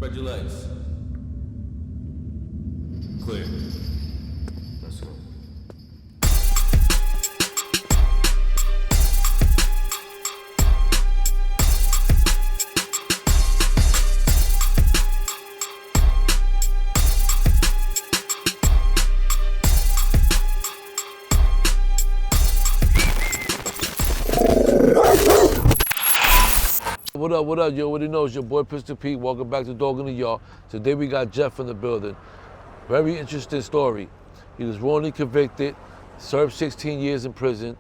Spread your legs. Clear. Let's go. What up, you already know, it's your boy Pistol Pete, welcome back to Dog in the Yard. Today we got Jeff in the building. Very interesting story. He was wrongly convicted, served 16 years in prison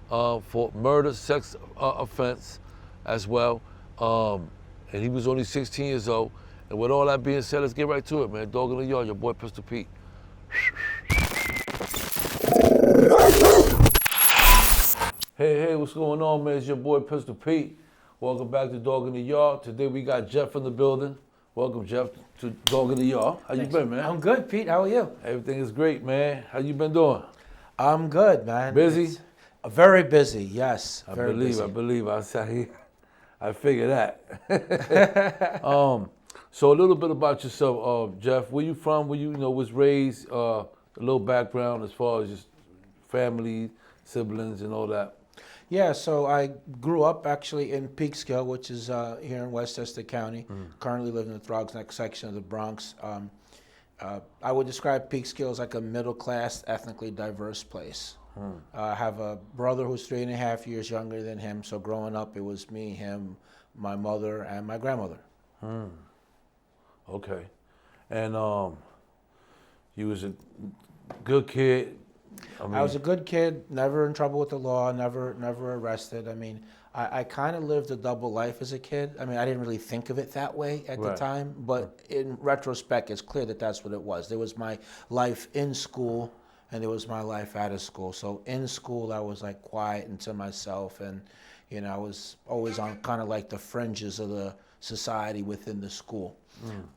for murder, sex offense as well. And he was only 16 years old. And with all that being said, let's get right to it, man. Dog in the Yard, your boy Pistol Pete. Hey, what's going on, man? It's your boy Pistol Pete. Welcome back to Dog in the Yard. Today we got Jeff in the building. Welcome, Jeff, to Dog in the Yard. How you been, man? I'm good, Pete. How are you? Everything is great, man. How you been doing? I'm good, man. Busy? Very busy, yes. I Very busy. believe. I figure that. So a little bit about yourself, Jeff. Where you from? Where you was raised? A little background as far as just family, siblings, and all that. Yeah, so I grew up actually in Peekskill, which is here in Westchester County. Currently live in the Throgs Neck section of the Bronx. I would describe Peekskill as like a middle-class, ethnically diverse place. I have a brother who's 3.5 years younger than him, so growing up it was me, him, my mother, and my grandmother. Okay. And you was a good kid. I was a good kid, never in trouble with the law, never arrested. I mean, I kind of lived a double life as a kid. I mean, I didn't really think of it that way at the time, but in retrospect, it's clear that that's what it was. There was my life in school, and there was my life out of school. So in school, I was like quiet and to myself, and I was always on kind of like the fringes of the society within the school.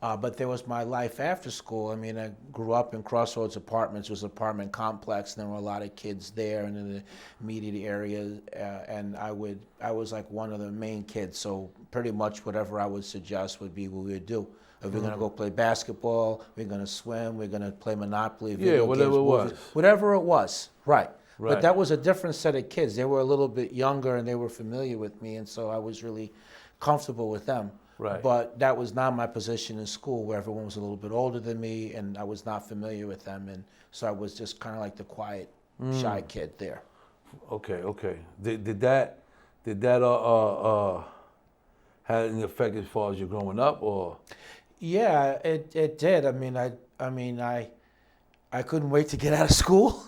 But there was my life after school. I mean, I grew up in Crossroads Apartments. It was an apartment complex, and there were a lot of kids there and in the immediate area. And I was like one of the main kids. So pretty much whatever I would suggest would be what we would do. If we're gonna go play basketball, we're gonna swim, we're gonna play Monopoly, video games, whatever it was. Whatever it was, right. But that was a different set of kids. They were a little bit younger and they were familiar with me, and so I was really comfortable with them. Right. But that was not my position in school, where everyone was a little bit older than me and I was not familiar with them. And so I was just kind of like the quiet, shy kid there. Okay. Did that have any effect as far as you growing up, or? Yeah, it did. I mean, I couldn't wait to get out of school.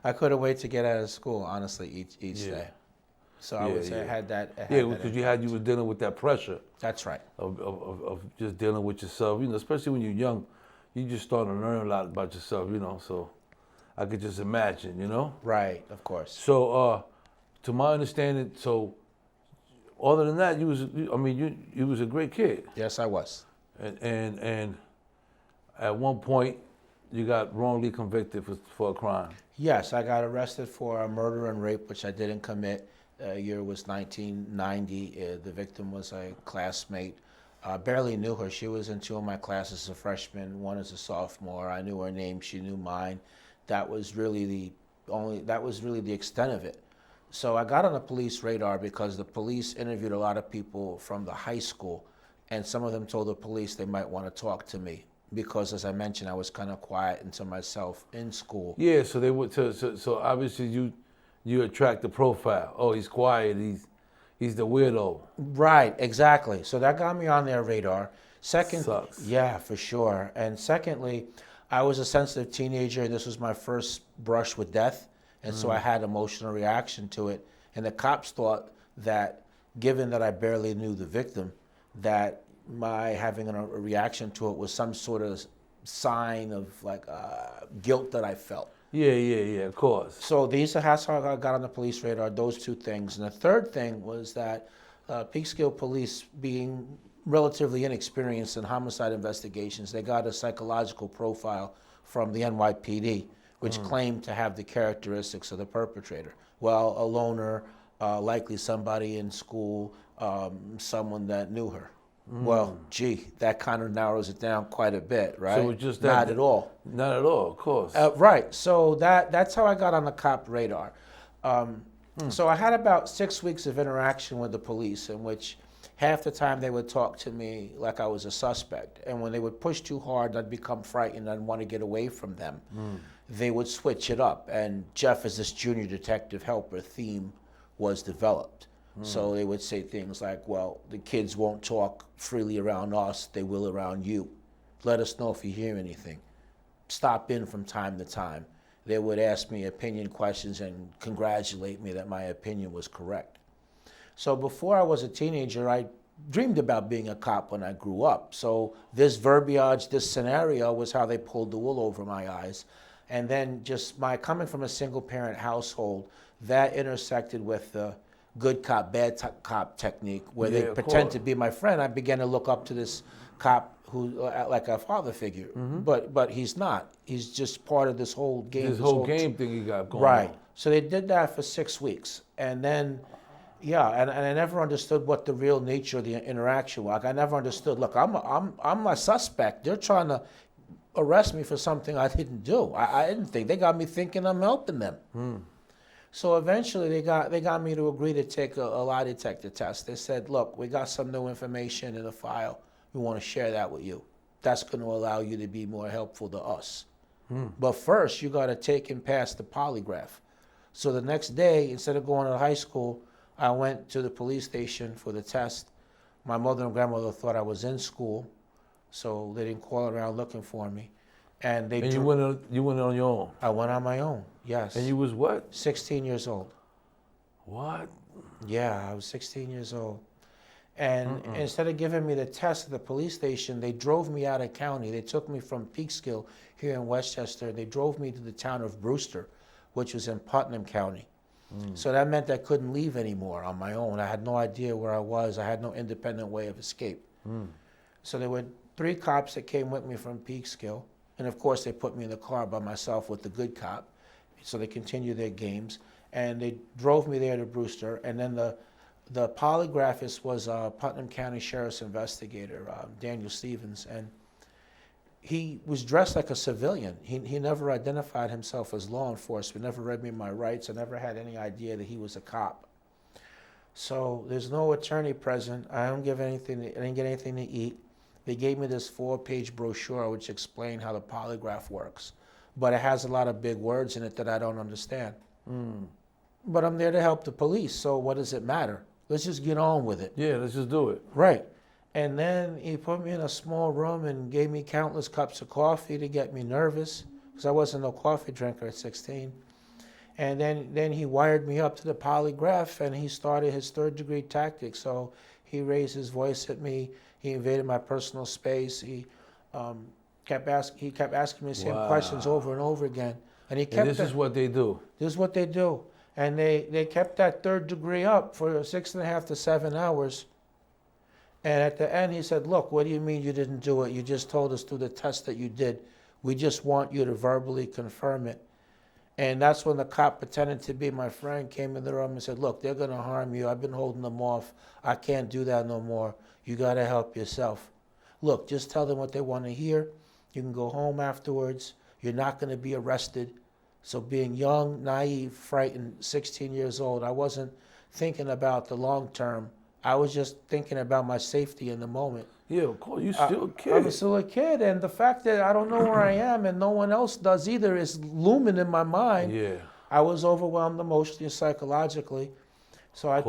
I couldn't wait to get out of school, honestly, each day. So I would say I had that. Because you were dealing with that pressure. That's right. Of just dealing with yourself, especially when you're young, you just start to learn a lot about yourself, so I could just imagine, Right, of course. So, to my understanding, so other than that, you was a great kid. Yes, I was. And at one point, you got wrongly convicted for a crime. Yes, I got arrested for a murder and rape, which I didn't commit. Year was 1990. The victim was a classmate. Barely knew her. She was in two of my classes as a freshman, one as a sophomore. I knew her name, she knew mine. That was really the extent of it. So I got on the police radar because the police interviewed a lot of people from the high school, and some of them told the police they might want to talk to me because, as I mentioned, I was kind of quiet and to myself in school. Yeah, so they would. So obviously you attract the profile. Oh, he's quiet. He's the weirdo. Right, exactly. So that got me on their radar. Sucks. Yeah, for sure. And secondly, I was a sensitive teenager. This was my first brush with death, and so I had emotional reaction to it. And the cops thought that, given that I barely knew the victim, that my having a reaction to it was some sort of sign of like guilt that I felt. Yeah, of course. So that's how I got on the police radar, those two things. And the third thing was that Peekskill police, being relatively inexperienced in homicide investigations, they got a psychological profile from the NYPD, which claimed to have the characteristics of the perpetrator. Well, a loner, likely somebody in school, someone that knew her. Well, gee, that kind of narrows it down quite a bit, right? So it's just that. Not at all. Not at all, of course. Right. So that's how I got on the cop radar. So I had about 6 weeks of interaction with the police in which half the time they would talk to me like I was a suspect. And when they would push too hard, I'd become frightened. I'd want to get away from them. They would switch it up. And Jeff, as this junior detective helper theme was developed. So they would say things like, well, the kids won't talk freely around us. They will around you. Let us know if you hear anything. Stop in from time to time. They would ask me opinion questions and congratulate me that my opinion was correct. So before I was a teenager, I dreamed about being a cop when I grew up. So this verbiage, this scenario was how they pulled the wool over my eyes. And then just my coming from a single parent household, that intersected with the good cop, bad cop technique where they pretend to be my friend. I began to look up to this cop who, like a father figure, but he's not. He's just part of this whole game. This whole game thing you got going Right. on. So they did that for 6 weeks. And then, and I never understood what the real nature of the interaction was. Like, I never understood, look, I'm a suspect. They're trying to arrest me for something I didn't do. I didn't think. They got me thinking I'm helping them. So eventually they got me to agree to take a lie detector test. They said, look, we got some new information in the file. We want to share that with you. That's going to allow you to be more helpful to us. But first, you got to take and pass the polygraph. So the next day, instead of going to high school, I went to the police station for the test. My mother and grandmother thought I was in school, so they didn't call around looking for me. And you went on your own? I went on my own, yes. And you was what? 16 years old. What? Yeah, I was 16 years old. And instead of giving me the test at the police station, they drove me out of county. They took me from Peekskill here in Westchester. They drove me to the town of Brewster, which was in Putnam County. So that meant I couldn't leave anymore on my own. I had no idea where I was. I had no independent way of escape. So there were 3 cops that came with me from Peekskill. And of course, they put me in the car by myself with the good cop. So they continued their games. And they drove me there to Brewster. And then the polygraphist was a Putnam County Sheriff's investigator, Daniel Stevens. And he was dressed like a civilian. He never identified himself as law enforcement, never read me my rights. I never had any idea that he was a cop. So there's no attorney present. I didn't get anything to eat. They gave me this 4-page brochure which explained how the polygraph works. But it has a lot of big words in it that I don't understand. But I'm there to help the police, so what does it matter? Let's just get on with it. Yeah, let's just do it. Right. And then he put me in a small room and gave me countless cups of coffee to get me nervous, because I wasn't no coffee drinker at 16. And then he wired me up to the polygraph, and he started his 3rd-degree tactics. So he raised his voice at me. He invaded my personal space. He kept asking me the same questions over and over again. And he kept. And this is what they do. This is what they do. And they kept that 3rd degree up for 6.5 to 7 hours. And at the end, he said, look, what do you mean you didn't do it? You just told us through the test that you did. We just want you to verbally confirm it. And that's when the cop pretending to be my friend came in the room and said, look, they're going to harm you. I've been holding them off. I can't do that no more. You got to help yourself. Look, just tell them what they want to hear. You can go home afterwards. You're not going to be arrested. So being young, naive, frightened, 16 years old, I wasn't thinking about the long term. I was just thinking about my safety in the moment. Yeah, of course, you're still a kid. I'm still a kid, and the fact that I don't know where I am and no one else does either is looming in my mind. Yeah. I was overwhelmed emotionally and psychologically. So I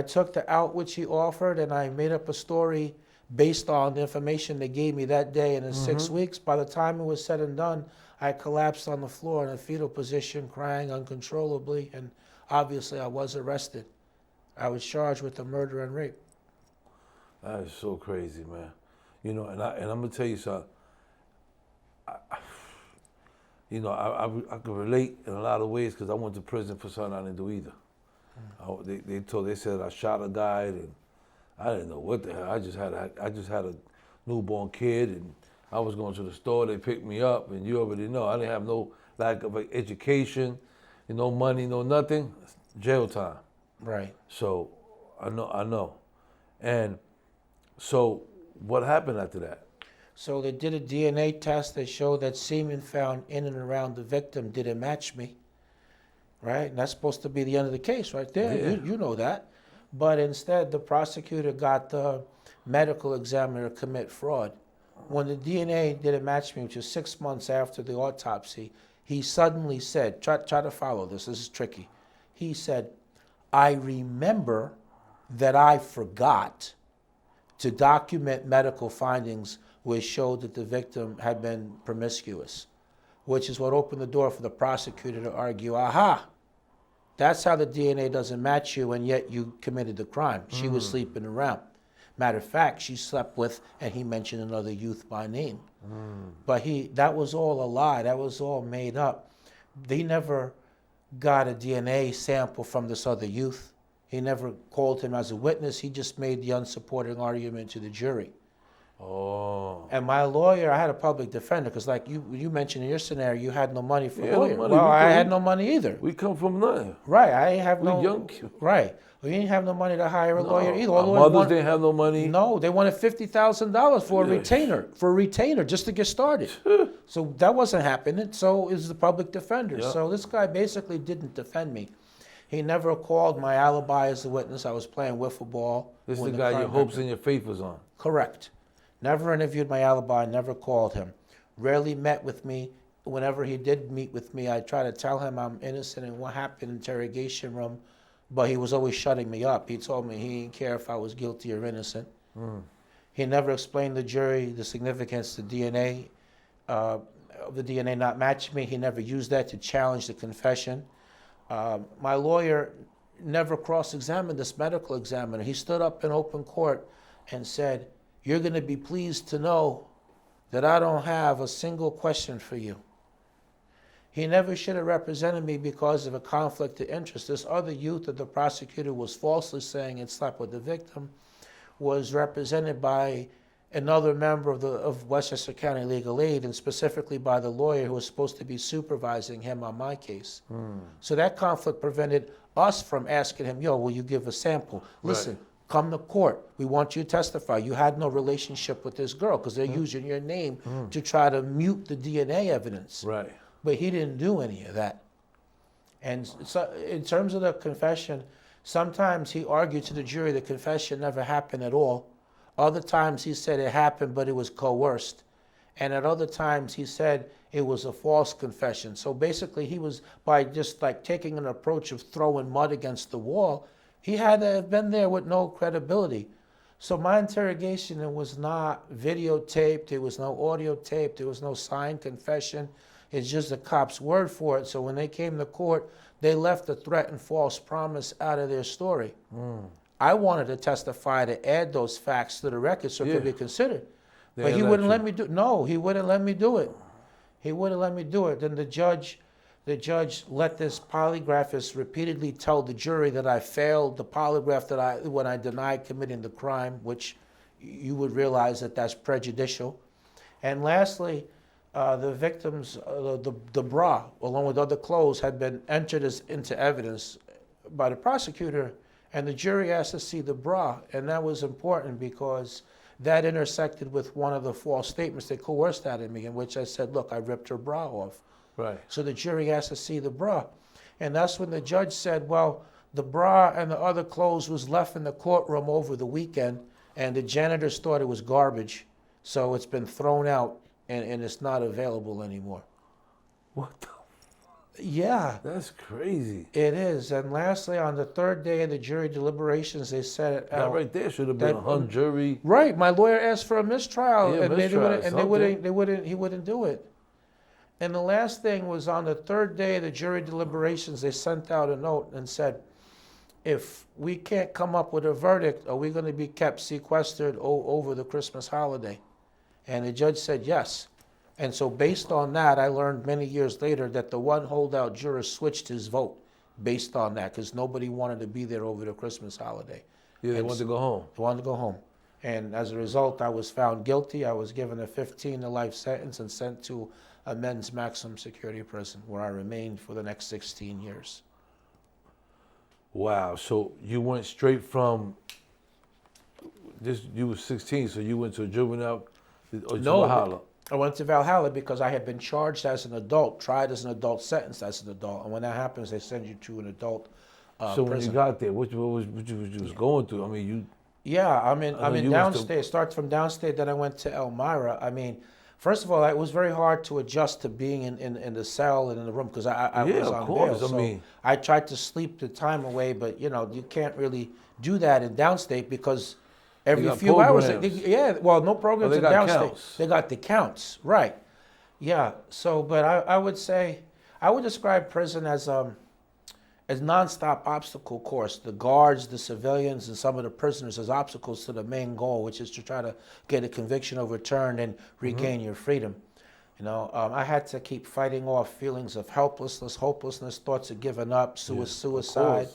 took the out which he offered, and I made up a story based on the information they gave me that day. And in 6 weeks, by the time it was said and done, I collapsed on the floor in a fetal position, crying uncontrollably, and obviously I was arrested. I was charged with the murder and rape. That is so crazy, man. You know, and I'm gonna tell you something. I could relate in a lot of ways because I went to prison for something I didn't do either. They said I shot a guy, and I didn't know what the hell. I just had a newborn kid, and I was going to the store. They picked me up, and you already know I didn't have no lack of education, no money, no nothing. Jail time. Right. So I know. And so what happened after that? So they did a DNA test that showed that semen found in and around the victim didn't match me, right? And that's supposed to be the end of the case right there. Yeah. You know that. But instead, the prosecutor got the medical examiner to commit fraud. When the DNA didn't match me, which was 6 months after the autopsy, he suddenly said, try to follow this is tricky. He said, I remember that I forgot to document medical findings which showed that the victim had been promiscuous, which is what opened the door for the prosecutor to argue, aha, that's how the DNA doesn't match you, and yet you committed the crime. She was sleeping around. Matter of fact, she slept with, and he mentioned another youth by name. But that was all a lie. That was all made up. They never got a DNA sample from this other youth. He never called him as a witness. He just made the unsupporting argument to the jury. Oh. And my lawyer, I had a public defender, because like you mentioned in your scenario, you had no money for a lawyer. No money. Well, I had no money either. We come from nothing. Right, I have We no. young. Right, we didn't have no money to hire a lawyer either. Our All the lawyers mothers didn't have no money. No, they wanted $50,000 for a retainer, just to get started. So that wasn't happening. So is the public defender. Yeah. So this guy basically didn't defend me. He never called my alibi as a witness. I was playing wiffle ball. This is when the guy your crime hopes happened. and your faith was on. Correct. Never interviewed my alibi, never called him. Rarely met with me. Whenever he did meet with me, I tried to tell him I'm innocent and what happened in the interrogation room, but he was always shutting me up. He told me he didn't care if I was guilty or innocent. He never explained to the jury the significance of the DNA, of the DNA not matching me. He never used that to challenge the confession. My lawyer never cross-examined this medical examiner. He stood up in open court and said, you're going to be pleased to know that I don't have a single question for you. He never should have represented me because of a conflict of interest. This other youth that the prosecutor was falsely saying had slept with the victim was represented by another member of Westchester County Legal Aid, and specifically by the lawyer who was supposed to be supervising him on my case. So that conflict prevented us from asking him, yo, will you give a sample? Listen, come to court. We want you to testify. You had no relationship with this girl, because they're using your name to try to mute the DNA evidence. Right. But he didn't do any of that. And so in terms of the confession, sometimes he argued to the jury the confession never happened at all. Other times he said it happened, but it was coerced. And at other times he said it was a false confession. So basically he was, by just like taking an approach of throwing mud against the wall, he had to have been there with no credibility. So my interrogation, it was not videotaped, it was no audio taped, there was no signed confession. It's just the cop's word for it. So when they came to court, they left the threat and false promise out of their story. I wanted to testify to add those facts to the record so it could be considered. But he wouldn't let me do it. No, he wouldn't let me do it. He wouldn't let me do it. Then the judge let this polygraphist repeatedly tell the jury that I failed the polygraph when I denied committing the crime, which you would realize that that's prejudicial. And lastly, the victim's, the bra, along with other clothes, had been entered into evidence by the prosecutor, and the jury asked to see the bra. And that was important because that intersected with one of the false statements they coerced out of me, in which I said, look, I ripped her bra off. Right. So the jury asked to see the bra. And that's when the judge said, well, the bra and the other clothes was left in the courtroom over the weekend, and the janitors thought it was garbage, so it's been thrown out, and it's not available anymore. What the? Yeah. That's crazy. It is. And lastly, on the third day of the jury deliberations, they said That right there should have been a hung jury. Right. My lawyer asked for a mistrial, Yeah, and mistrial, he wouldn't do it. And the last thing was, on the third day of the jury deliberations, they sent out a note and said, if we can't come up with a verdict, are we going to be kept sequestered over the Christmas holiday? And the judge said yes. And so based on that, I learned many years later that the one holdout juror switched his vote based on that, because nobody wanted to be there over the Christmas holiday. Yeah, they wanted to go home. They wanted to go home. And as a result, I was found guilty. I was given a 15 to life sentence and sent to a men's maximum security prison, where I remained for the next 16 years. Wow. So you went straight from you were 16, so you went to a juvenile or No, Valhalla. I went to Valhalla because I had been charged as an adult, tried as an adult, sentenced as an adult, and when that happens, they send you to an adult So prison. when you got there, what you was going through? I mean, you. Yeah, I'm in you must downstate. Start from downstate, then I went to Elmira. I mean, first of all, it was very hard to adjust to being in the cell and in the room because I Yeah, was of on course. bail. I So mean- I tried to sleep the time away, but you can't really do that in downstate because every got few hours, programs. well, no programs they in got downstate. counts. They got the counts, right? Yeah. So, but I would say I would describe prison as nonstop obstacle course. The guards, the civilians, and some of the prisoners as obstacles to the main goal, which is to try to get a conviction overturned and regain your freedom. I had to keep fighting off feelings of helplessness, hopelessness, thoughts of giving up, suicide.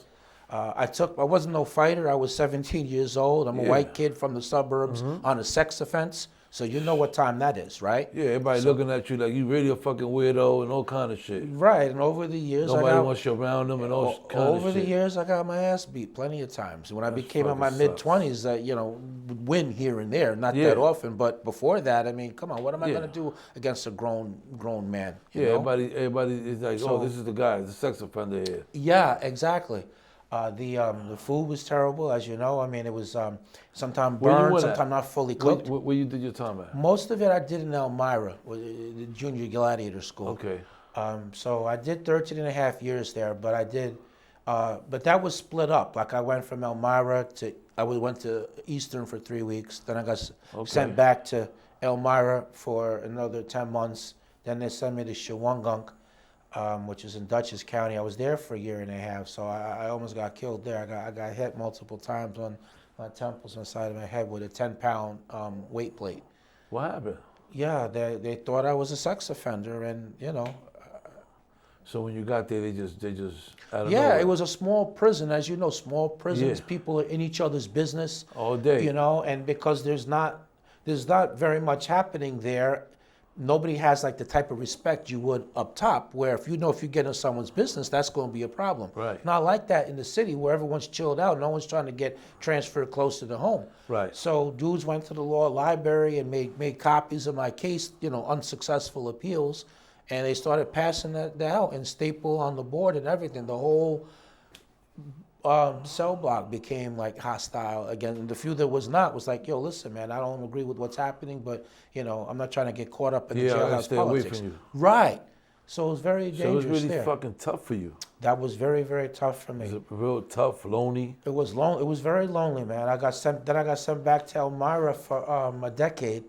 I wasn't no fighter. I was 17 years old. I'm a white kid from the suburbs on a sex offense. So you know what time that is, right? Yeah, everybody looking at you like you really a fucking weirdo and all kind of shit. Right, and over the years, Nobody wants you around them and all kind of shit. over the years, I got my ass beat plenty of times. When I became in fucking my mid-20s, would win here and there, not that often. But before that, I mean, come on, what am I going to do against a grown man? You know? Everybody is like, oh, this is the guy, the sex offender here. Yeah, exactly. The food was terrible, as you know. I mean, it was sometimes burned, sometimes not fully cooked. Where you did your time at? Most of it I did in Elmira, the junior gladiator school. Okay. So I did 13 and a half years there, but but that was split up. Like I went from Elmira I went to Eastern for 3 weeks. Then I got sent back to Elmira for another 10 months. Then they sent me to Shawangunk, which is in Dutchess County. I was there for a year and a half, so I almost got killed there. I got hit multiple times on my temples and the side of my head with a 10-pound weight plate. What happened? Yeah, they thought I was a sex offender, and So when you got there, they just out of yeah, nowhere. it was a small prison, as you know. Small prisons, Yeah. people are in each other's business All day. and because there's not very much happening there. Nobody has like the type of respect you would up top, where if you get in someone's business, that's going to be a problem. Right. Not like that in the city where everyone's chilled out. No one's trying to get transferred closer to home. Right. So dudes went to the law library and made copies of my case, unsuccessful appeals, and they started passing that out and staple on the board and everything. The whole cell block became like hostile again, and the few that was not was like, yo, listen, man, I don't agree with what's happening, but I'm not trying to get caught up in the jailhouse stay politics. away from you. Right. So it was very dangerous. So it was really there. fucking tough for you. That was very, very tough for me. Was it real tough, lonely? It was It was very lonely, man. I got sent back to Elmira for a decade,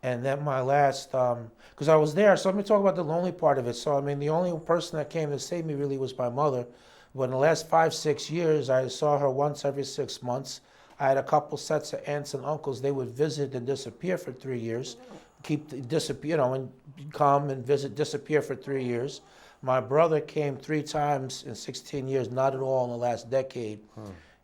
and then my last, because I was there. So let me talk about the lonely part of it. So I mean, the only person that came to save me really was my mother. But in the last 5-6 years, I saw her once every 6 months. I had a couple sets of aunts and uncles. They would visit and disappear for 3 years, and come and visit, disappear for 3 years. My brother came 3 times in 16 years, not at all in the last decade.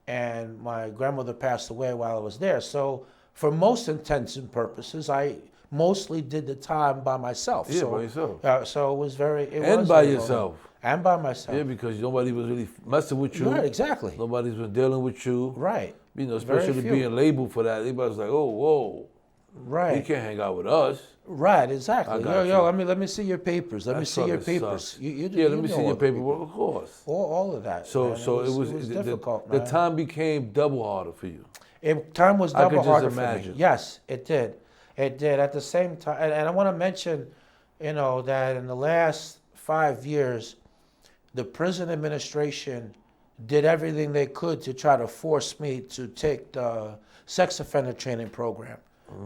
And my grandmother passed away while I was there. So for most intents and purposes, I mostly did the time by myself. Yeah, so, by yourself. So it was very. And by yourself. And by myself. Yeah, because nobody was really messing with you. Right, exactly. Nobody's been dealing with you. Right. Especially being labeled for that. Everybody's like, oh, whoa. Right. You can't hang out with us. Right, exactly. got Yo, you. let me see your papers. Let me see your papers. Sucks. You Let me see your all the paperwork, of course. All of that. So, man. so it was difficult, man. The time became double harder for you. Time was double harder for imagine. me. Yes, it did. It did. At the same time, and I want to mention, that in the last 5 years, the prison administration did everything they could to try to force me to take the sex offender training program.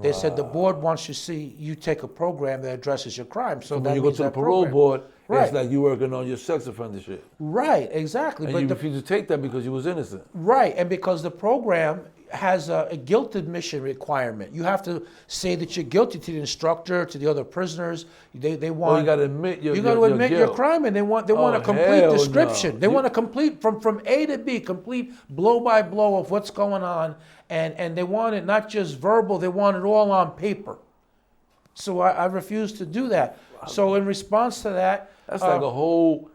They said the board wants to see you take a program that addresses your crime. So when you go to the parole board, it's like you working on your sex offender shit. Right, exactly. And you refused to take that because you was innocent. Right, and because the program has a guilt admission requirement. You have to say that you're guilty to the instructor, to the other prisoners. They want. Well, you got to admit your. You got to admit your guilt. crime, and they want a complete hell description. no. They want a complete from A to B, complete blow by blow of what's going on, and they want it not just verbal. They want it all on paper. So I refused to do that. So in response to that, That's like a whole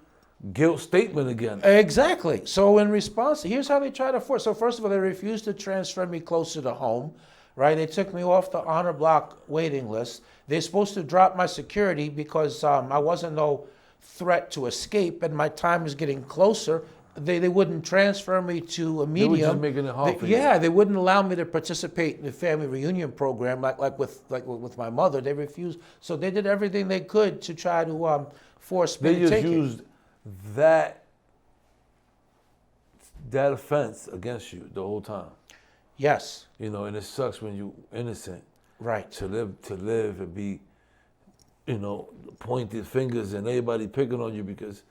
guilt statement again. Exactly. So in response, here's how they try to force. So first of all, they refused to transfer me closer to home, right? They took me off the honor block waiting list. They're supposed to drop my security because I wasn't no threat to escape, and my time was getting closer. They wouldn't transfer me to a medium. They were just making it hard for you. Yeah, they wouldn't allow me to participate in the family reunion program like with my mother. They refused. So they did everything they could to try to force me to take it. They just used that offense against you the whole time. Yes. You know, and it sucks when you innocent. Right. To live and be, you know, pointed fingers and everybody picking on you because,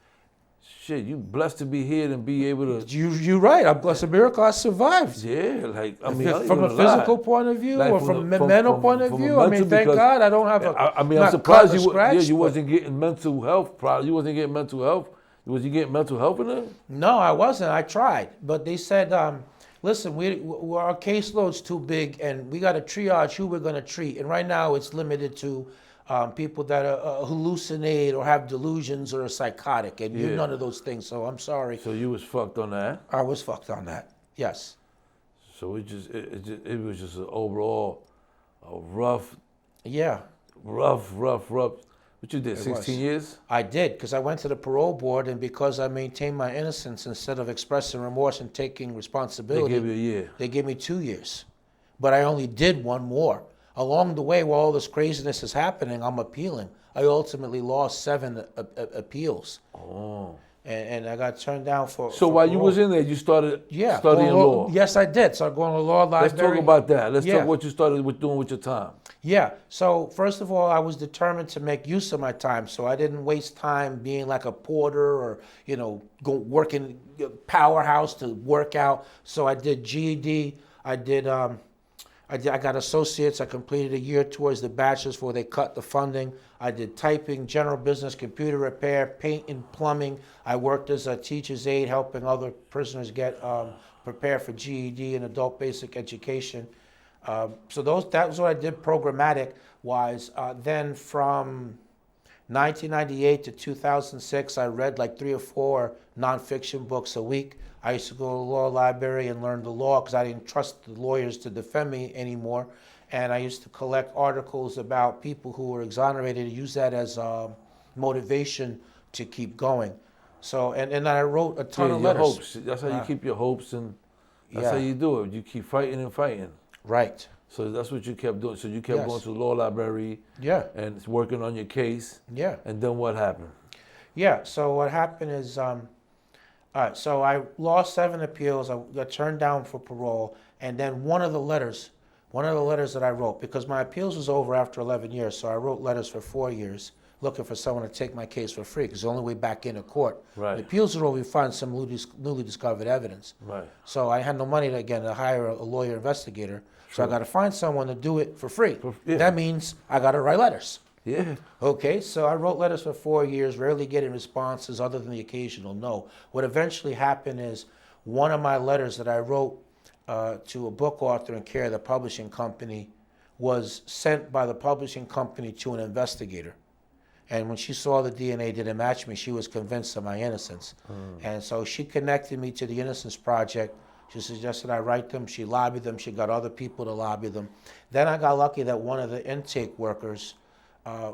shit, you blessed to be here and be able to. You're right. I'm blessed. A miracle I survived. Yeah, like I mean, from a physical point of view, like or from a mental point of view. I mean, thank because, God I don't have a. I mean, I'm surprised you wasn't getting mental health problems. You wasn't getting mental health. Was you getting mental health in there? No, I wasn't. I tried, but they said, listen, our caseload's too big, and we got to triage who we're going to treat. And right now, it's limited to people that hallucinate or have delusions or are psychotic, and you're none of those things. So I'm sorry. So you was fucked on that? I was fucked on that. Yes. So it was just an overall a rough. Yeah. Rough. What you did, 16 years? I did, because I went to the parole board, and because I maintained my innocence instead of expressing remorse and taking responsibility. They gave you a year. They gave me 2 years. But I only did one more. Along the way, while all this craziness is happening, I'm appealing. I ultimately lost 7 appeals. Oh. And I got turned down for. So while you was in there, you started studying law. Yes, I did. So I going to law library. Let's talk about that. Let's talk what you started doing with your time. Yeah. So first of all, I was determined to make use of my time. So I didn't waste time being like a porter or, you know, go work in powerhouse to work out. So I did GED. I got associates. I completed a year towards the bachelor's before they cut the funding. I did typing, general business, computer repair, paint and plumbing. I worked as a teacher's aide, helping other prisoners get prepared for GED and adult basic education. So that was what I did programmatic-wise. Then from 1998 to 2006, I read like 3 or 4 nonfiction books a week. I used to go to the law library and learn the law because I didn't trust the lawyers to defend me anymore. And I used to collect articles about people who were exonerated and use that as motivation to keep going. So, and then I wrote a ton of letters. Hopes. That's how you keep your hopes, and that's how you do it. You keep fighting and fighting. Right. So that's what you kept doing. So you kept going to the law library and working on your case. Yeah. And then what happened? Yeah, so what happened is, all right, so I lost 7 appeals. I got turned down for parole. And then one of the letters that I wrote, because my appeals was over after 11 years, so I wrote letters for 4 years looking for someone to take my case for free, because the only way back into court. Right. The appeals are over, we find some newly discovered evidence. Right. So I had no money to hire a lawyer investigator. So I got to find someone to do it for free. That means I got to write letters. Yeah. Okay, so I wrote letters for 4 years, rarely getting responses other than the occasional no. What eventually happened is one of my letters that I wrote to a book author in care of the publishing company was sent by the publishing company to an investigator. And when she saw the DNA didn't match me, she was convinced of my innocence. And so she connected me to the Innocence Project. She suggested I write them. She lobbied them. She got other people to lobby them. Then I got lucky that one of the intake workers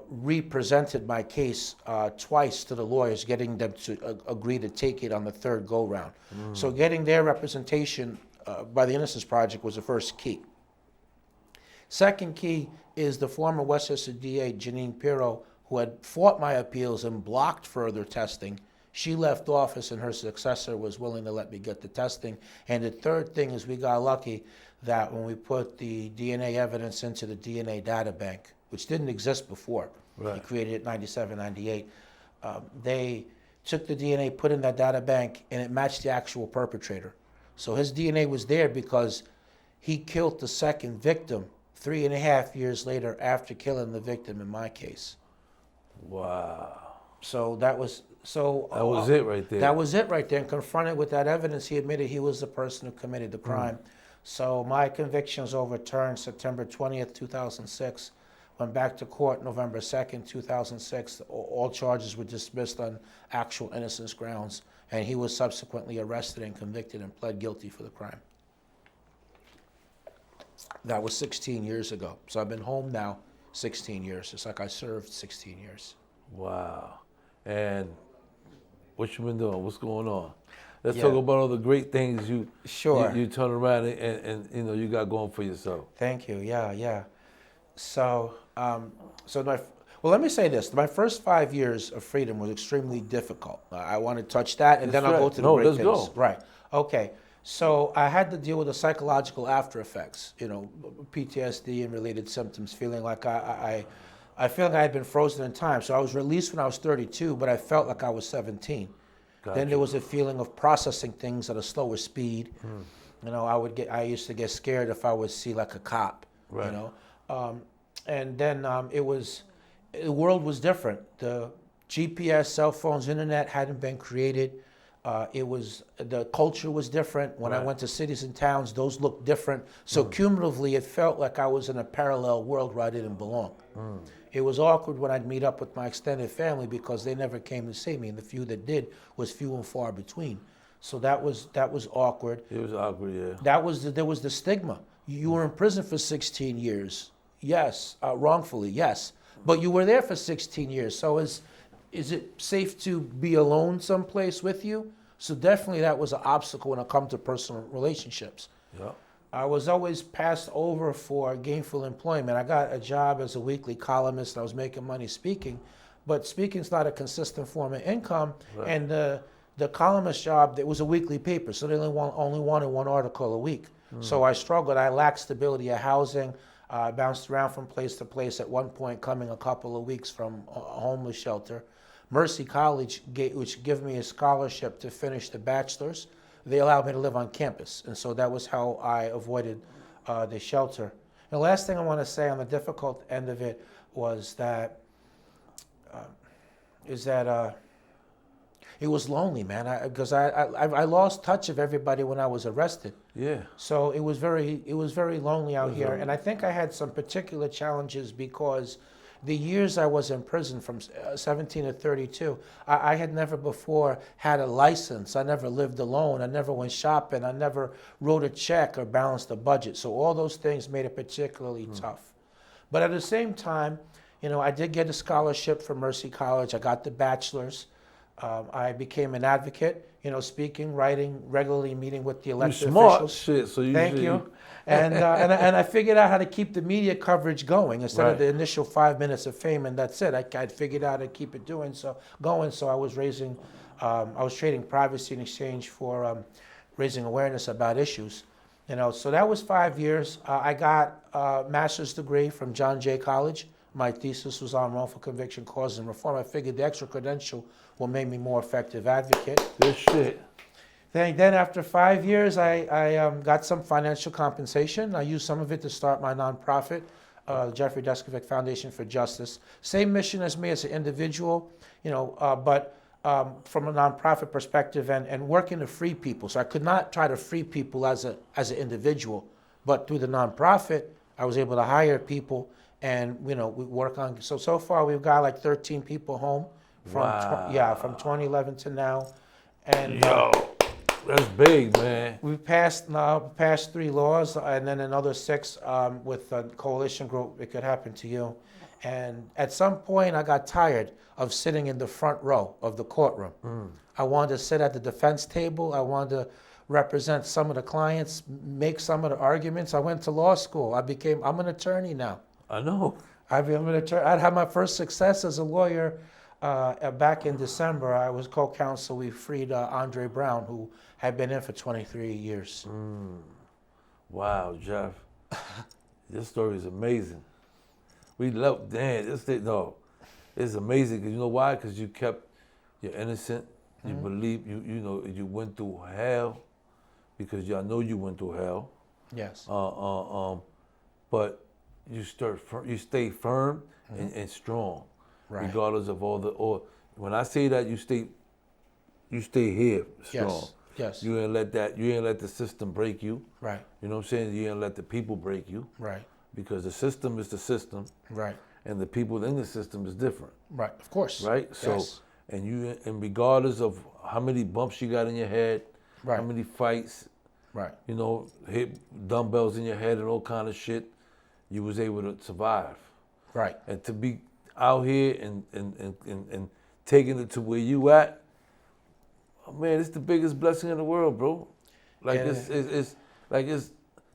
represented my case twice to the lawyers, getting them to agree to take it on the 3rd go-round. So getting their representation by the Innocence Project was the first key. Second key is the former Westchester DA, Janine Pirro, who had fought my appeals and blocked further testing. She left office and her successor was willing to let me get the testing. And the third thing is we got lucky that when we put the DNA evidence into the DNA data bank, which didn't exist before, they created it in 97, 98, they took the DNA, put in that data bank, and it matched the actual perpetrator. So his DNA was there because he killed the second victim 3.5 years later after killing the victim in my case. Wow. So that was it right there. That was it right there. And confronted with that evidence, he admitted he was the person who committed the crime. So my conviction was overturned September 20th, 2006, Went back to court November 2nd, 2006. All charges were dismissed on actual innocence grounds, and he was subsequently arrested and convicted and pled guilty for the crime. That was 16 years ago. So I've been home now 16 years. It's like I served 16 years. Wow. And what you been doing? What's going on? Let's Yeah. talk about all the great things you turn around and you know you got going for yourself. Thank you. Yeah. So, let me say this. My first 5 years of freedom was extremely difficult. I want to touch that, and That's then I'll right. go to the No, great let's things. go. Right. Okay. So I had to deal with the psychological after effects, PTSD and related symptoms, feeling like I feel like I had been frozen in time. So I was released when I was 32, but I felt like I was 17. Gotcha. Then there was a feeling of processing things at a slower speed. I used to get scared if I would see like a cop, Right. And then the world was different. The GPS, cell phones, internet hadn't been created. The culture was different. When I Right. went to cities and towns, those looked different. So cumulatively, it felt like I was in a parallel world where I didn't belong. It was awkward when I'd meet up with my extended family because they never came to see me, and the few that did was few and far between. So that was awkward. It was awkward, yeah. There was the stigma. You were in prison for 16 years, yes, wrongfully, yes, but you were there for 16 years. So is it safe to be alone someplace with you? So definitely that was an obstacle when it comes to personal relationships. Yeah. I was always passed over for gainful employment. I got a job as a weekly columnist. I was making money speaking, but speaking's not a consistent form of income. Right. And the columnist job, it was a weekly paper, so they only wanted one article a week. So I struggled. I lacked stability of housing. I bounced around from place to place. At one point, coming a couple of weeks from a homeless shelter. Mercy College, which gave me a scholarship to finish the bachelor's, they allowed me to live on campus. And so that was how I avoided the shelter. The last thing I want to say on the difficult end of it was that, it was lonely, man, because I lost touch of everybody when I was arrested. Yeah. So it was very lonely out here. And I think I had some particular challenges because the years I was in prison from 17 to 32, I had never before had a license. I never lived alone. I never went shopping. I never wrote a check or balanced a budget. So all those things made it particularly tough. But at the same time, I did get a scholarship from Mercy College. I got the bachelor's. I became an advocate, speaking, writing, regularly meeting with the elected officials. Shit, so you Thank you. And I figured out how to keep the media coverage going instead of the initial 5 minutes of fame and that's it. I figured out how to keep it going. So I was trading privacy in exchange for raising awareness about issues. So that was 5 years. I got a master's degree from John Jay College. My thesis was on wrongful conviction, causes, and reform. I figured the extra credential will make me more effective advocate. Good shit. Then after 5 years, I got some financial compensation. I used some of it to start my nonprofit, Jeffrey Deskovic Foundation for Justice. Same mission as me as an individual, but from a nonprofit perspective and working to free people. So I could not try to free people as an individual, but through the nonprofit, I was able to hire people and we work on. So far we've got like 13 people home from from 2011 to now, and that's big, man. we passed 3 laws and then another 6 with a coalition group. It could happen to you, and at some point I got tired of sitting in the front row of the courtroom. I wanted to sit at the defense table. I wanted to represent some of the clients, make some of the arguments. I went to law school. I'm an attorney now. I know. I'd had my first success as a lawyer back in December. I was co-counsel. We freed Andre Brown, who had been in for 23 years. Wow, Jeff. This story is amazing. We love, it's amazing because you know why? Because you're innocent. You believe, you went through hell because I know you went through hell. Yes. But you stay firm and strong, regardless of when I say that you stay here strong. Yes. You ain't let the system break you. Right. You know what I'm saying? You ain't let the people break you. Right. Because the system is the system. Right. and the people in the system is different. Right, of course. Right? So, Yes. and regardless of how many bumps you got in your head, Right. how many fights, Right. you know, hit dumbbells in your head and all kind of shit, you was able to survive. Right. And to be out here and taking it to where you at, oh man, it's the biggest blessing in the world, bro. Like it's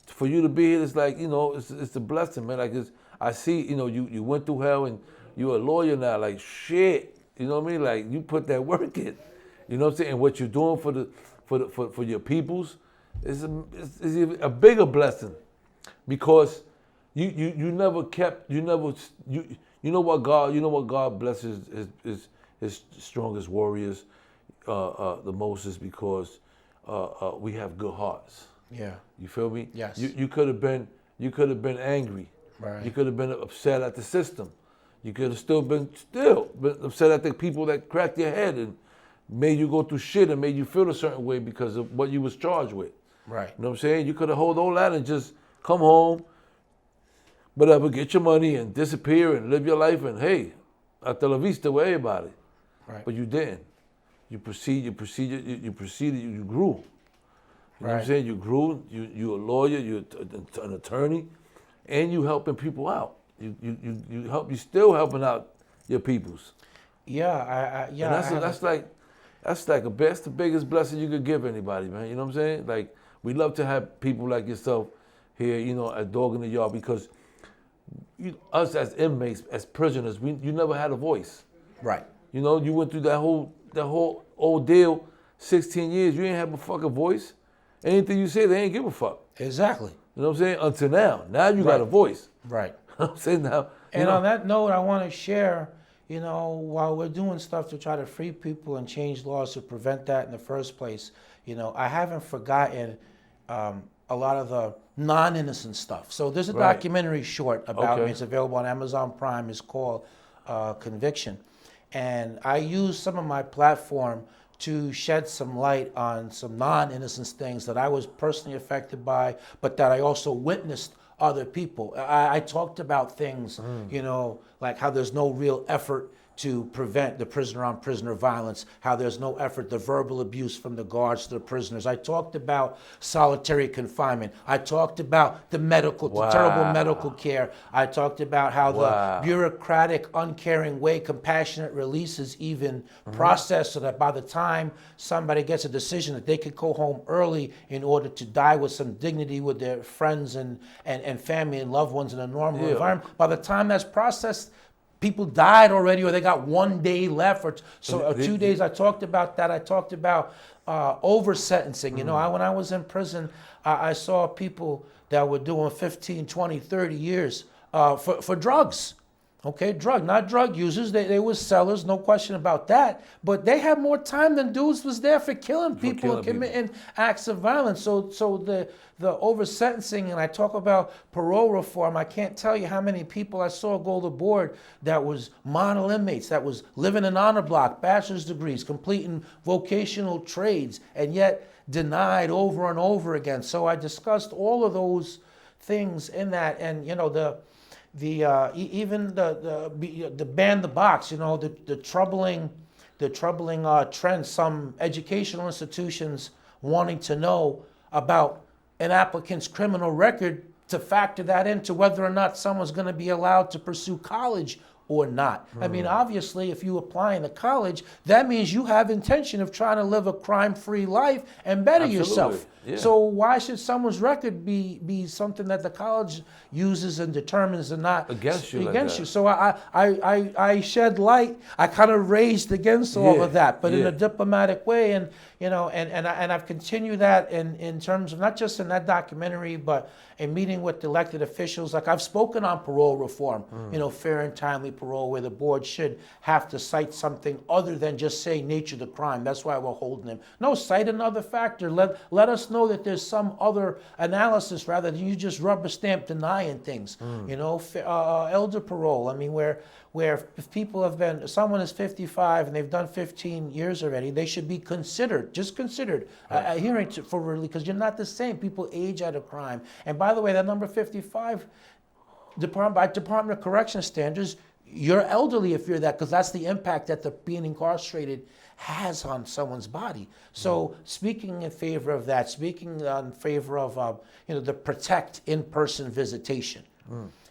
for you to be here. It's like, you know, it's a blessing, man. Like I see, you know, you went through hell and you're a lawyer now. Like shit, you know what I mean? Like you put that work in. You know what I'm saying? And what you're doing for your peoples is even a bigger blessing, because you know what God blesses his strongest warriors the most is because we have good hearts. Yeah. You feel me? Yes. You could have been angry. Right. You could have been upset at the system. You could have still been upset at the people that cracked your head and made you go through shit and made you feel a certain way because of what you was charged with. Right. You know what I'm saying? You could have held all that and just come home, whatever, get your money and disappear and live your life and hey, hasta la vista with everybody. Right. But you didn't. You proceeded, you grew. You know what I'm Right. saying? You grew, you're a lawyer, you're an attorney, and you helping people out. You still helping out your peoples. Yeah, And that's the biggest blessing you could give anybody, man. You know what I'm saying? Like, we love to have people like yourself here, you know, at Dog in the Yard, because us as inmates, as prisoners, you never had a voice. Right. You know, you went through that whole ordeal, 16 years, you ain't have a fucking voice. Anything you say, they ain't give a fuck. Exactly. You know what I'm saying? Until now. Now you got a voice. Right. You know what I'm saying? Now. And on that note, I want to share, you know, while we're doing stuff to try to free people and change laws to prevent that in the first place, you know, I haven't forgotten a lot of the non-innocent stuff. So there's a documentary short about me. It's available on Amazon Prime. It's called Conviction. And I use some of my platform to shed some light on some non-innocent things that I was personally affected by, but that I also witnessed other people. I talked about things, you know, like how there's no real effort to prevent the prisoner-on-prisoner violence, how there's no effort, the verbal abuse from the guards to the prisoners. I talked about solitary confinement. I talked about the terrible medical care. I talked about how the bureaucratic, uncaring way compassionate release is even processed so that by the time somebody gets a decision that they could go home early in order to die with some dignity with their friends and family and loved ones in a normal environment, by the time that's processed, people died already, or they got 1 day left, or 2 days. I talked about that. I talked about over sentencing. You know, when I was in prison, I saw people that were doing 15, 20, 30 years for drugs. Okay, not drug users. They were sellers, no question about that. But they had more time than dudes was there for killing people and committing acts of violence. So the over sentencing, and I talk about parole reform. I can't tell you how many people I saw go to board that was model inmates, that was living in honor block, bachelor's degrees, completing vocational trades, and yet denied over and over again. So I discussed all of those things in that, and you know even the ban the box, you know, the troubling trend, some educational institutions wanting to know about an applicant's criminal record to factor that into whether or not someone's going to be allowed to pursue college or not. I mean, obviously, if you apply to college, that means you have intention of trying to live a crime-free life and better yourself. Yeah. So why should someone's record be something that the college uses and determines and not against you? So I shed light. I kind of raised against all of that, but in a diplomatic way, and you know, and I've continued that in terms of not just in that documentary, but in meeting with elected officials. Like I've spoken on parole reform, you know, fair and timely parole, where the board should have to cite something other than just say nature of the crime. That's why we're holding him. No, cite another factor. Let us know that there's some other analysis rather than you just rubber stamp denying things. You know, elder parole. I mean, where if people have been, someone is 55 and they've done 15 years already, they should be considered, just considered, a hearing for release, because you're not the same. People age out of crime. And by the way, that number 55, By Department of Corrections standards, you're elderly if you're that, because that's the impact that the being incarcerated has on someone's body. So speaking in favor of that, speaking in favor of the protect in-person visitation,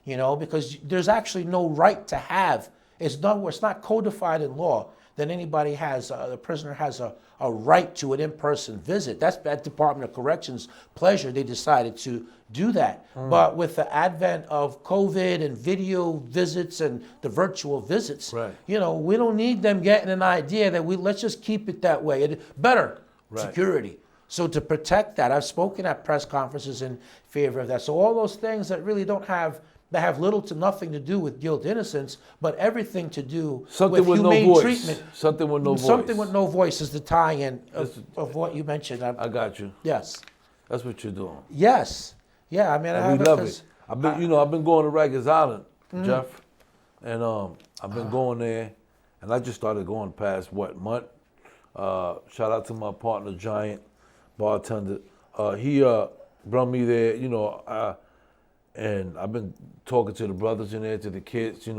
because there's actually no right to have. It's not codified in law that anybody has, the prisoner has a right to an in-person visit. That's at Department of Corrections' pleasure. They decided to do that. But with the advent of COVID and video visits and the virtual visits, we don't need them getting an idea that let's just keep it that way. Better security. So to protect that, I've spoken at press conferences in favor of that. So all those things that really that have little to nothing to do with guilt, innocence, but everything to do with humane treatment. Something with no voice. Something with no voice is the tie-in of what you mentioned. I got you. Yes. That's what you're doing. Yes. Yeah, I mean, we love it. I've been going to Rikers Island, Jeff, and I've been going there, and I just started going past month. Shout out to my partner, Giant, bartender. He brought me there, and I've been talking to the brothers in there, to the kids, and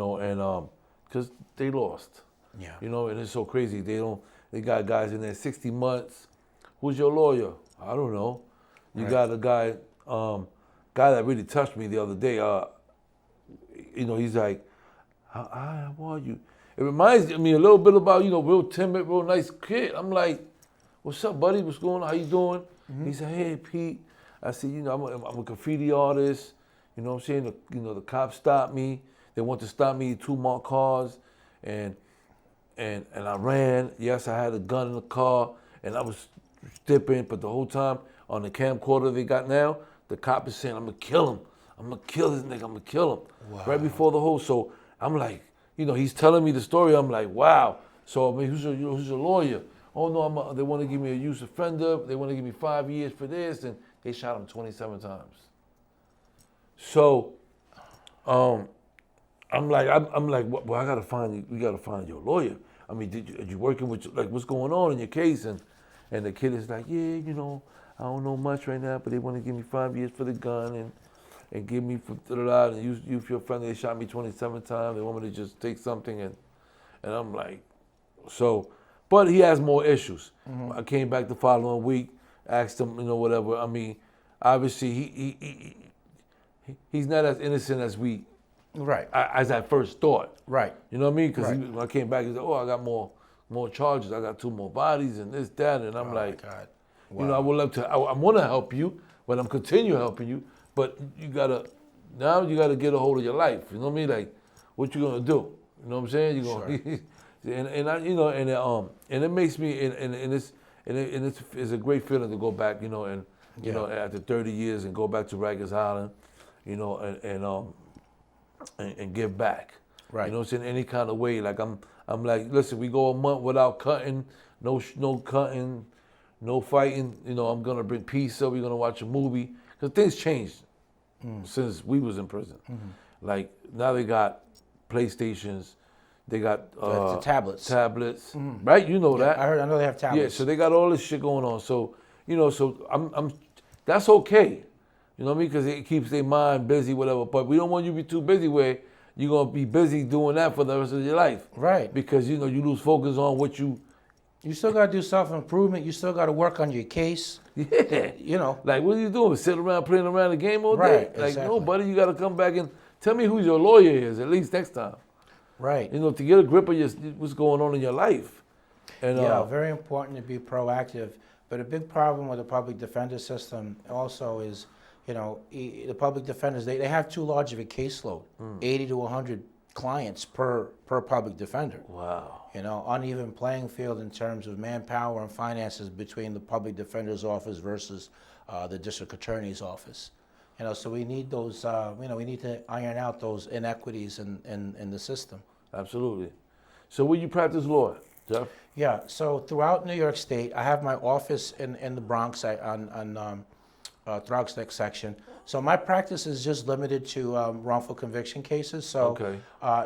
because they lost. Yeah. And it's so crazy. They got guys in there 60 months. Who's your lawyer? I don't know. You got a guy that really touched me the other day. He's like, how are you? It reminds me a little bit about, real timid, real nice kid. I'm like, what's up, buddy? What's going on? How you doing? He said, hey, Pete. I said, I'm a graffiti artist. You know what I'm saying? The cops stopped me. They wanted to stop me, 2 marked cars, and I ran. Yes, I had a gun in the car, and I was dipping, but the whole time on the camcorder they got now, the cop is saying, I'm gonna kill him. I'm gonna kill this nigga, I'm gonna kill him. Wow. Right before the whole, so I'm like, he's telling me the story, I'm like, wow. So I mean, who's your lawyer? Oh no, they want to give me a youth offender, they want to give me 5 years for this, and they shot him 27 times. So, I'm like, well, I gotta find you. We gotta find your lawyer. I mean, are you working with what's going on in your case? And the kid is like, yeah, I don't know much right now, but they want to give me 5 years for the gun and give me for and you for your friend. They shot me 27 times. They want me to just take something and I'm like, so, but he has more issues. I came back the following week, asked him, whatever. I mean, obviously he's not as innocent as as I first thought. Right. You know what I mean? Because when I came back, he said, oh, I got more charges. I got 2 more bodies and this, that. And I'm like, God. Wow. I would love to, I want to help you, but I'm continue helping you. But you got to get a hold of your life. You know what I mean? Like, what you going to do? You know what I'm saying? You're going and it makes me, and it's a great feeling to go back, after 30 years and go back to Rikers Island, and give back. Right. You know what I'm saying? Any kind of way. Like I'm like, listen, we go a month without cutting, no cutting, no fighting. I'm gonna bring pizza. We're gonna watch a movie because things changed since we was in prison. Like now they got PlayStations, they got the tablets, right? You know that. I know they have tablets. Yeah, so they got all this shit going on. So so I'm that's okay. You know what I mean? Because it keeps their mind busy, whatever. But we don't want you to be too busy where you're going to be busy doing that for the rest of your life. Right. Because, you lose focus on what you... You still got to do self-improvement. You still got to work on your case. Yeah. Like, what are you doing? Sit around playing around the game all day? Right, Like, exactly. no, buddy, you got to come back and tell me who your lawyer is, at least next time. Right. To get a grip of what's going on in your life. And, very important to be proactive. But a big problem with the public defender system also is... the public defenders, they have too large of a caseload, 80 to 100 clients per public defender. Wow. Uneven playing field in terms of manpower and finances between the public defender's office versus the district attorney's office. So we need those, we need to iron out those inequities in the system. Absolutely. So where you practice law, Jeff? Yeah, so throughout New York State, I have my office in the Bronx on throughout next section. So my practice is just limited to wrongful conviction cases. So, okay.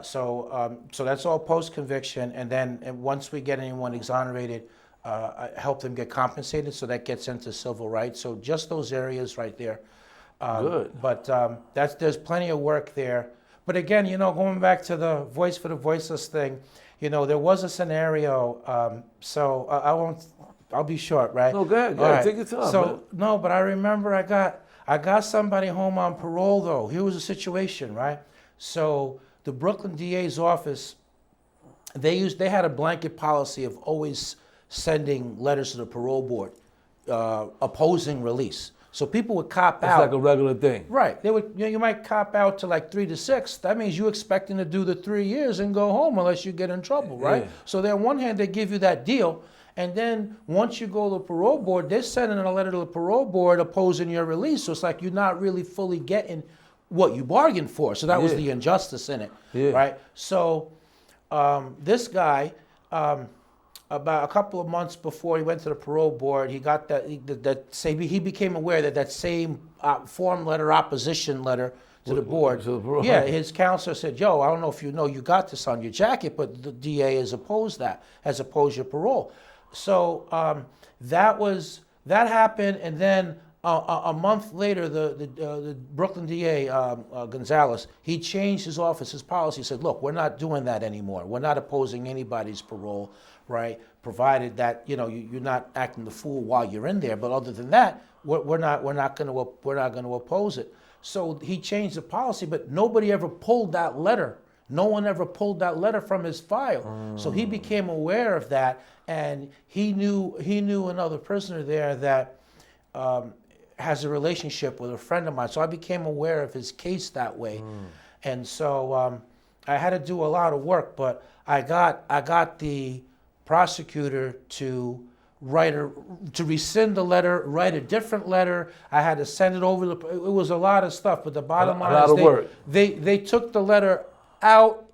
So that's all post-conviction, and then once we get anyone exonerated, I help them get compensated. So that gets into civil rights. So just those areas right there. Good. But there's plenty of work there. But again, going back to the voice for the voiceless thing, there was a scenario. So I'll be short, right? No, go ahead. All right. Take your time. So man. no, but I remember I got somebody home on parole though. Here was a situation, right? So the Brooklyn DA's office, they had a blanket policy of always sending letters to the parole board opposing release. So people would cop out. It's like a regular thing. Right. They would. You might cop out to like 3 to 6. That means you expecting to do the 3 years and go home unless you get in trouble, right? Yeah. So on one hand, they give you that deal, and then once you go to the parole board, they're sending a letter to the parole board opposing your release. So it's like you're not really fully getting what you bargained for. So that was the injustice in it, right? So this guy. About a couple of months before he went to the parole board, he got he became aware that same form letter, opposition letter to the board. Yeah, his counselor said, "Yo, I don't know if you know you got this on your jacket, but the DA has opposed your parole." So that happened, and then a month later, the Brooklyn DA Gonzalez, he changed his office's policy. He said, "Look, we're not doing that anymore. We're not opposing anybody's parole." Right, provided that you're not acting the fool while you're in there. But other than that, we're not going to oppose it. So he changed the policy, but nobody ever pulled that letter. No one ever pulled that letter from his file. So he became aware of that, and he knew another prisoner there that has a relationship with a friend of mine. So I became aware of his case that way, and so I had to do a lot of work, but I got the prosecutor to rescind the letter, write a different letter. I had to send it over. It was a lot of stuff, but the bottom line is they took the letter out,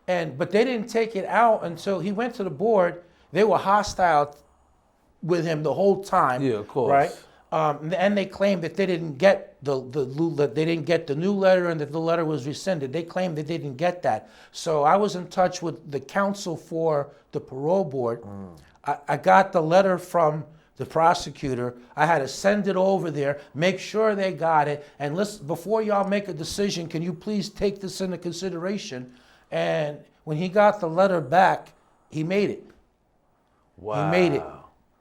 but they didn't take it out until he went to the board. They were hostile with him the whole time. Yeah, of course. Right. And they claimed that they didn't get the new letter and that the letter was rescinded. They claimed they didn't get that. So I was in touch with the counsel for the parole board. I got the letter from the prosecutor. I had to send it over there, make sure they got it, and listen, before y'all make a decision, can you please take this into consideration? And when he got the letter back, he made it. Wow.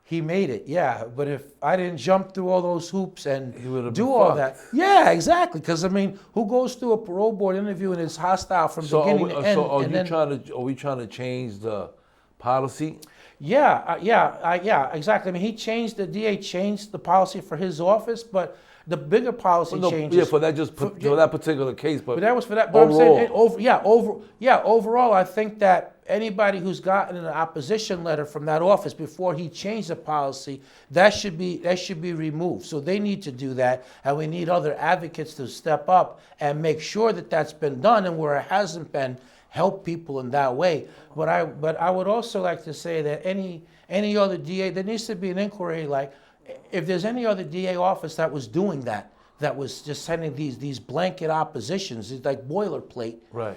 He made it, yeah. But if I didn't jump through all those hoops and do all that, yeah, exactly. Because I mean, who goes through a parole board interview and is hostile from beginning to end? So are we trying to change the policy? Yeah, exactly. I mean, the DA changed the policy for his office, but the bigger policy changes. Yeah, for that particular case, but that was for that. But overall. I'm saying, overall, I think that anybody who's gotten an opposition letter from that office before he changed the policy, that should be removed. So they need to do that, and we need other advocates to step up and make sure that that's been done, and where it hasn't been, help people in that way. But I would also like to say that any other DA, there needs to be an inquiry, like if there's any other DA office that was doing that was just sending these blanket oppositions, it's like boilerplate. Right.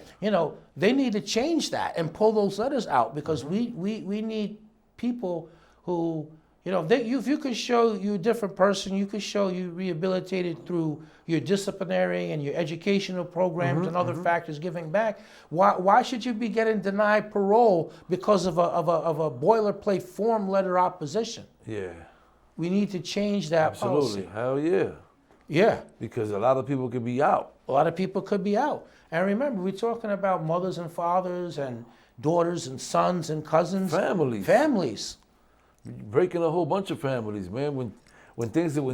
They need to change that and pull those letters out, because we need people who, if you can show you're a different person, you can show you rehabilitated through your disciplinary and your educational programs and other factors giving back. Why should you be getting denied parole because of a boilerplate form letter opposition? Yeah. We need to change that policy. Absolutely. Hell yeah. Yeah. Because a lot of people could be out. A lot of people could be out. And remember, we're talking about mothers and fathers and daughters and sons and cousins. Families. Breaking a whole bunch of families, man. When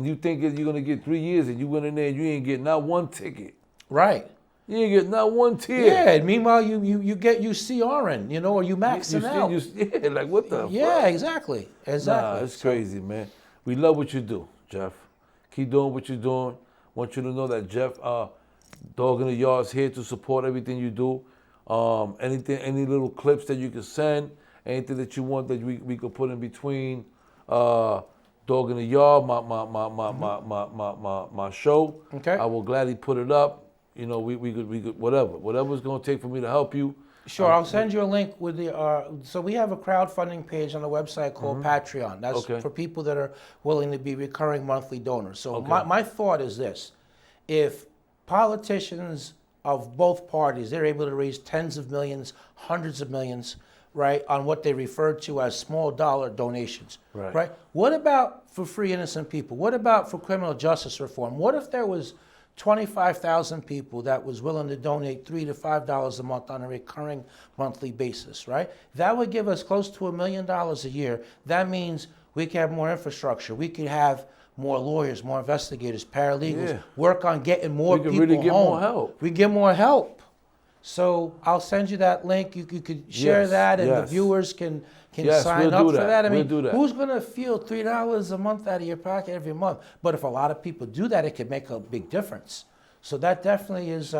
you think you're going to get 3 years and you went in there and you ain't get not one ticket. Right. You ain't get not one tear. Yeah, and meanwhile you get CRing, or you maxing out. Yeah, like what the Yeah, fuck? Exactly. Nah, it's crazy, man. We love what you do, Jeff. Keep doing what you're doing. Want you to know that Jeff, Dog in the Yard, is here to support everything you do. Any little clips that you can send, anything that you want that we could put in between Dog in the Yard, my show. Okay. I will gladly put it up. We could whatever's gonna take for me to help you. Sure, I'll send you a link with so we have a crowdfunding page on the website called Patreon. That's for people that are willing to be recurring monthly donors. So my thought is this: if politicians of both parties, they're able to raise tens of millions, hundreds of millions, right, on what they refer to as small dollar donations, right? What about for free innocent people? What about for criminal justice reform? What if there was 25,000 people that was willing to donate $3 to $5 a month on a recurring monthly basis, right? That would give us close to $1 million a year. That means we could have more infrastructure. We could have more lawyers, more investigators, paralegals, work on getting more people home. We can really get more help. We get more help. So I'll send you that link. You could share that, and the viewers can sign up for that. I mean, who's going to feel $3 a month out of your pocket every month? But if a lot of people do that, it could make a big difference. So that definitely is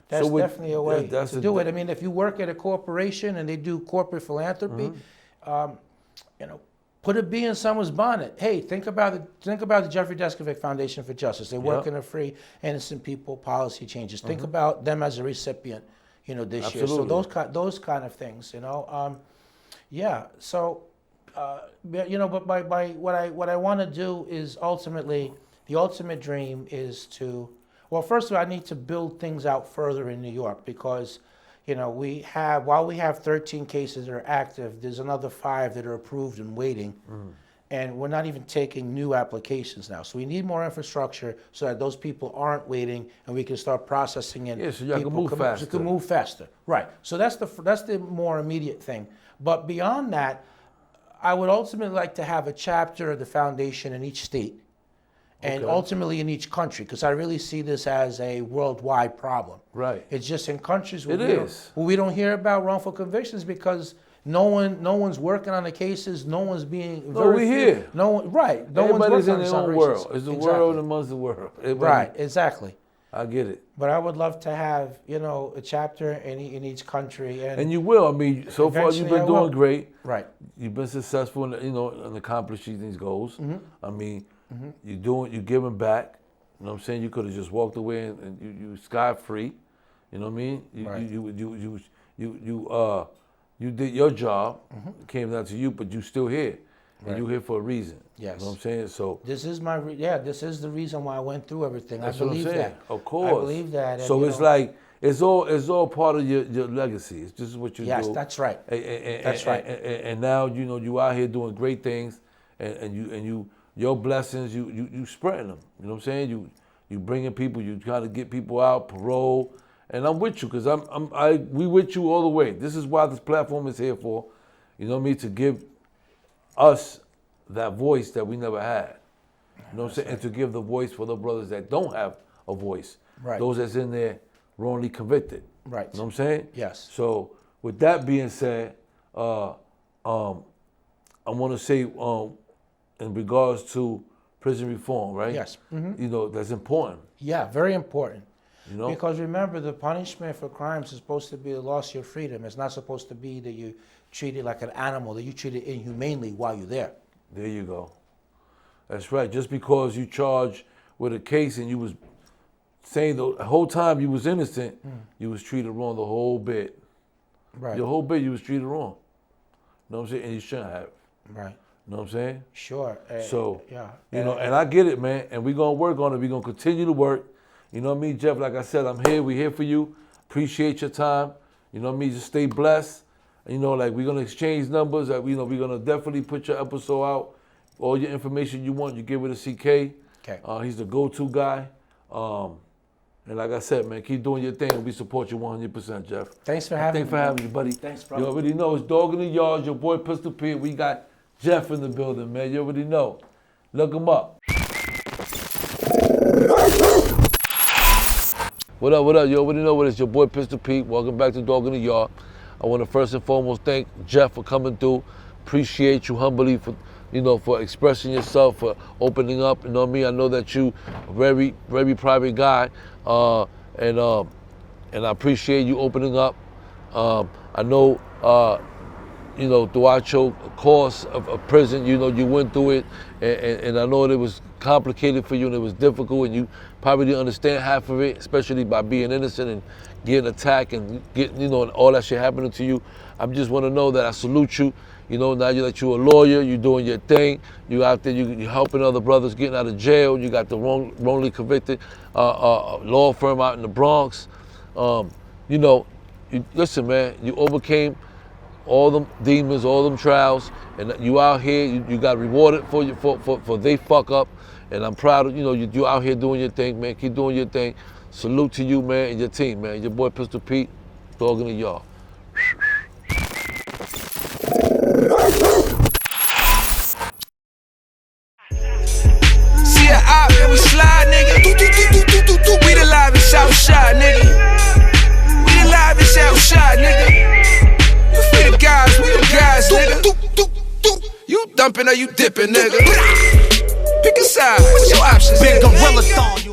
definitely a way to do it. I mean, if you work at a corporation and they do corporate philanthropy, you know, put a bee in someone's bonnet. Hey, think about the Jeffrey Deskovic Foundation for Justice. They work in a free innocent people policy changes. Think about them as a recipient, you know, this year. So those kind of things, you know. So, you know, but by what I want to do is ultimately, the ultimate dream is to, well, first of all, I need to build things out further in New York because, you know, while we have 13 cases that are active, there's another 5 that are approved and waiting. And we're not even taking new applications now. So we need more infrastructure so that those people aren't waiting and we can start processing and so y'all can move faster. Can move faster. Right. So that's the more immediate thing. But beyond that, I would ultimately like to have a chapter of the foundation in each state and ultimately in each country, because I really see this as a worldwide problem. Right. It's just in countries where we don't hear about wrongful convictions because no one's working on the cases. No one's being. No, we here. No one. Right. No Everybody's one's in their own world. It's the world amongst the world. Right. Exactly. I get it. But I would love to have, you know, a chapter in each country. And you will. I mean, so far you've been doing great. Right. You've been successful in, you know, in accomplishing these goals. I mean, you're giving back. You know what I'm saying? You could have just walked away and you scot-free. You know what I mean? You did your job. It came down to you, but you still here. And you're here for a reason. Yes. You know what I'm saying? So this is this is the reason why I went through everything. That's I believe what I'm saying. that. Of course. I believe that. So it's like it's all part of your legacy. This is what you do. Yes, that's right. That's right. And now you know you out here doing great things, and your blessings you spreading them. You know what I'm saying? You bringing people. You try to get people out. Parole. And I'm with you because we with you all the way. This is why this platform is here for. You know what I mean? To give us that voice that we never had. You know what I'm saying? And to give the voice for the brothers that don't have a voice. Right. Those that's in there wrongly convicted. Right. You know what I'm saying? Yes. So with that being said, I want to say in regards to prison reform, right? Yes. You know, that's important. Yeah, very important. You know? Because remember, the punishment for crimes is supposed to be the loss of your freedom. It's not supposed to be that you treat it like an animal, that you treat it inhumanely while you're there. There you go. That's right. Just because you charged with a case and you was saying the whole time you was innocent, you was treated wrong the whole bit. Right. The whole bit you was treated wrong. You know what I'm saying? And you shouldn't have. Right. You know what I'm saying? Sure. So, you know, and I get it, man. And we're going to work on it. We're going to continue to work. You know what I mean, Jeff? Like I said, I'm here. We're here for you. Appreciate your time. You know what I mean? Just stay blessed. You know, like we're going to exchange numbers. You know, we're going to definitely put your episode out. All your information you want, you give it to CK. Okay. He's the go-to guy. And like I said, man, keep doing your thing. We support you 100%, Jeff. Thanks for having me. Thanks for having me, buddy. Thanks, bro. You already know it's Dog in the Yard, your boy Pistol Pete. We got Jeff in the building, man. You already know. Look him up. What up, what up? You already know what it's your boy Pistol Pete. Welcome back to Dog in the Yard. I want to first and foremost thank Jeff for coming through. Appreciate you humbly for, you know, for expressing yourself, for opening up. You know what I mean? I know that you a very, very private guy, and I appreciate you opening up. I know you know, throughout your course of prison, you know, you went through it, and I know it was complicated for you and it was difficult, and you probably didn't understand half of it, especially by being innocent and getting attacked and getting, you know, and all that shit happening to you. I just want to know that I salute you. You know, now that you're a lawyer, you're doing your thing. You out there, you're helping other brothers getting out of jail. You got the wrongly convicted law firm out in the Bronx. You know, listen, man, you overcame all them demons, all them trials, and you out here, you got rewarded for they fuck up, and I'm proud of, you know, you out here doing your thing, man. Keep doing your thing. Salute to you, man, and your team, man. Your boy Pistol Pete, dog in the yard. See a op and we slide, nigga. We the live in South Shot, nigga. We the live in South Shot, nigga. We the guys, nigga. You dumping or you dipping, nigga? Pick a side. What's your options? Big gorilla thong.